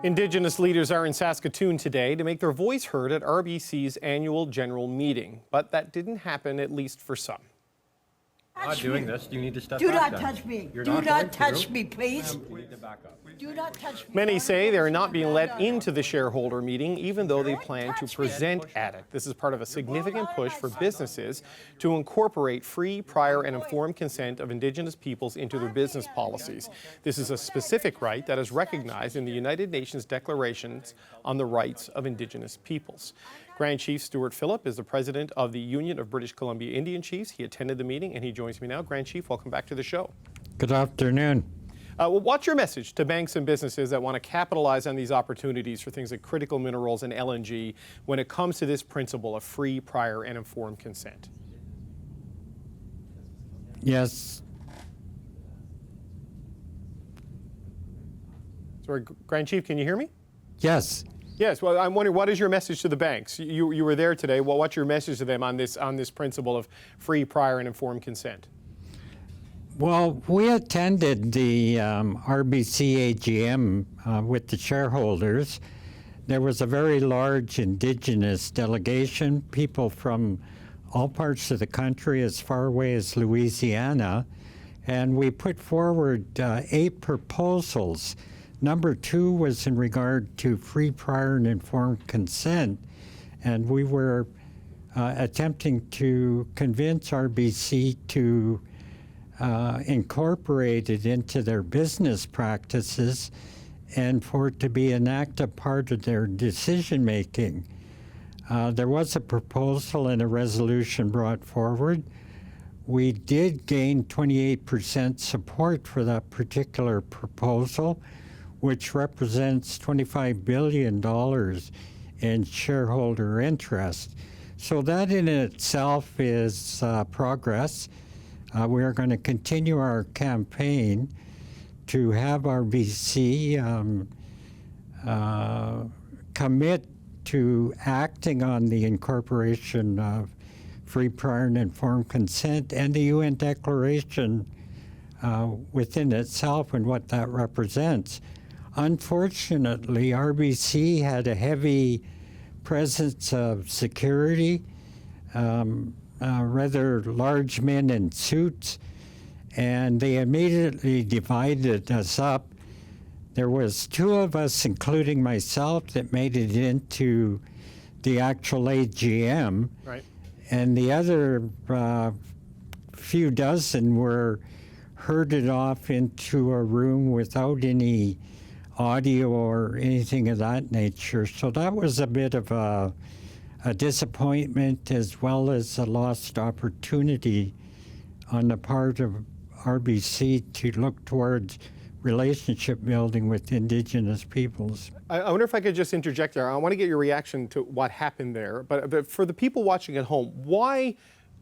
Indigenous leaders are in Saskatoon today to make their voice heard at RBC's annual general meeting. But that didn't happen, at least for some. Not doing this. You need to step back. Do not touch me. Do not touch me, please. You need to back up. Do not touch me. Many say they are not being let into the shareholder meeting, even though they plan to present at it. This is part of a significant push for businesses to incorporate free, prior, and informed consent of Indigenous peoples into their business policies. This is a specific right that is recognized in the United Nations Declarations on the Rights of Indigenous Peoples. Grand Chief Stuart Phillip is the president of the Union of British Columbia Indian Chiefs. He attended the meeting and he joins me now. Grand Chief, welcome back to the show. Good afternoon. Well, what's your message to banks and businesses that want to capitalize on these opportunities for things like critical minerals and LNG when it comes to this principle of free, prior, and informed consent? Yes. Sorry, Grand Chief, can you hear me? Yes. Yes. Well, I'm wondering, what is your message to the banks? You were there today. Well, what's your message to them on this principle of free, prior, and informed consent? Well, we attended the RBC AGM with the shareholders. There was a very large Indigenous delegation, people from all parts of the country as far away as Louisiana, and we put forward 8 proposals. Number 2 was in regard to free, prior, and informed consent, and we were attempting to convince RBC to incorporate it into their business practices and for it to be an active part of their decision making. There was a proposal and a resolution brought forward. We did gain 28% support for that particular proposal, which represents $25 billion in shareholder interest. So that in itself is progress. We are going to continue our campaign to have RBC commit to acting on the incorporation of free, prior, and informed consent and the UN Declaration within itself and what that represents. Unfortunately, RBC had a heavy presence of security, rather large men in suits, and they immediately divided us up. There was 2 of us, including myself, that made it into the actual AGM, Right. and the other few dozen were herded off into a room without any audio or anything of that nature. So that was a bit of a disappointment as well as a lost opportunity on the part of RBC to look towards relationship building with Indigenous peoples. I wonder if I could just interject there. I want to get your reaction to what happened there. But for the people watching at home, why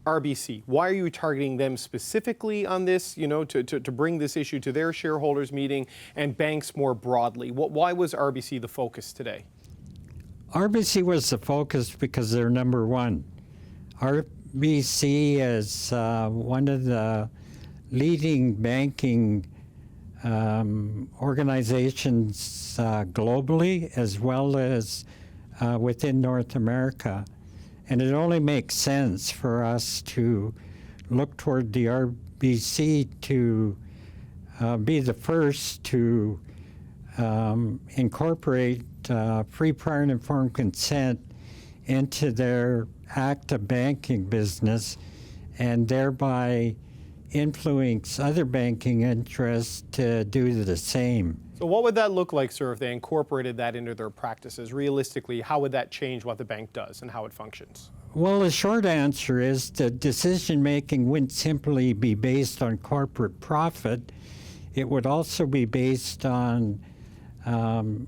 RBC? Why are you targeting them specifically on this, to bring this issue to their shareholders meeting and banks more broadly? Why was RBC the focus today? RBC was the focus because they're number one. RBC is one of the leading banking organizations globally as well as within North America. And it only makes sense for us to look toward the RBC to be the first to incorporate free, prior, and informed consent into their active banking business and thereby influence other banking interests to do the same. So what would that look like, sir, if they incorporated that into their practices? Realistically, how would that change what the bank does and how it functions? Well, the short answer is that decision-making wouldn't simply be based on corporate profit. It would also be based on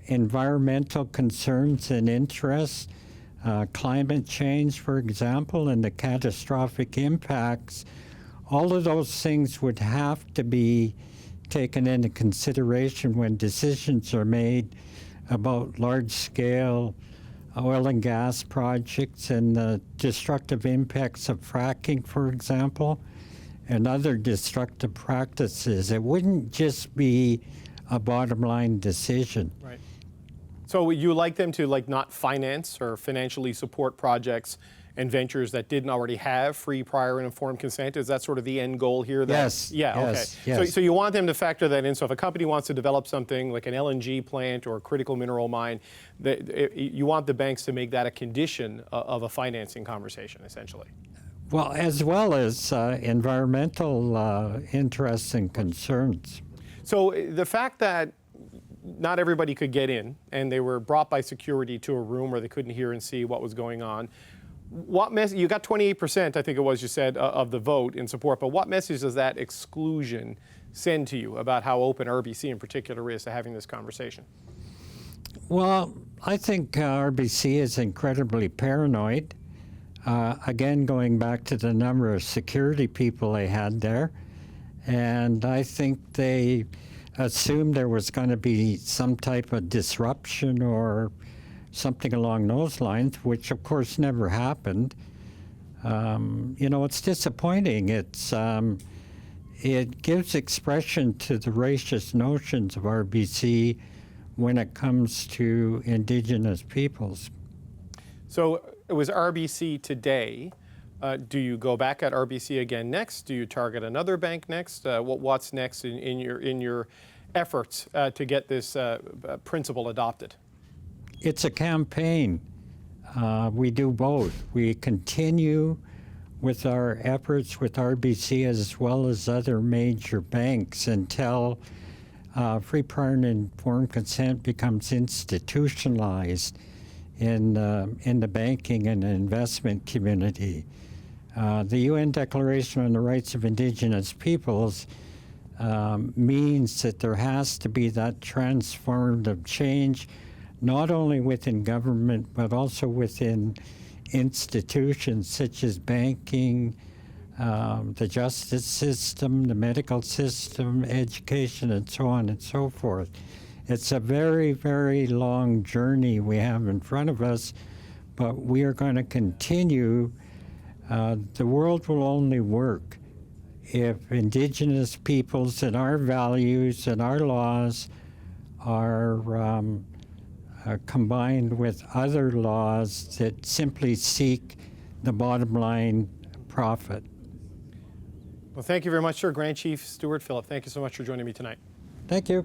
environmental concerns and interests, climate change, for example, and the catastrophic impacts. All of those things would have to be taken into consideration when decisions are made about large-scale oil and gas projects and the destructive impacts of fracking, for example, and other destructive practices. It wouldn't just be a bottom line decision. Right. So you like them to not finance or financially support projects and ventures that didn't already have free, prior, and informed consent? Is that sort of the end goal here? Yes. Yeah, yes, okay. yes. So you want them to factor that in. So if a company wants to develop something like an LNG plant or a critical mineral mine, you want the banks to make that a condition of a financing conversation, essentially. Well, as well as environmental interests and concerns. So the fact that not everybody could get in, and they were brought by security to a room where they couldn't hear and see what was going on. You got 28%, I think it was, you said, of the vote in support, but what message does that exclusion send to you about how open RBC in particular is to having this conversation? Well, I think RBC is incredibly paranoid. Again, going back to the number of security people they had there, and I think they assumed there was going to be some type of disruption or something along those lines, which of course never happened. It's disappointing. It gives expression to the racist notions of RBC when it comes to Indigenous peoples. So it was RBC today. Do you go back at RBC again next? Do you target another bank next? What's next in your efforts to get this principle adopted? It's a campaign. We do both. We continue with our efforts with RBC as well as other major banks until free, prior, and informed consent becomes institutionalized in the banking and investment community. The UN Declaration on the Rights of Indigenous Peoples means that there has to be that transformative change, not only within government, but also within institutions such as banking, the justice system, the medical system, education, and so on and so forth. It's a very, very long journey we have in front of us, but we are going to continue. The world will only work if Indigenous peoples and our values and our laws are combined with other laws that simply seek the bottom line profit. Well, thank you very much, sir. Grand Chief Stuart Phillip, thank you so much for joining me tonight. Thank you.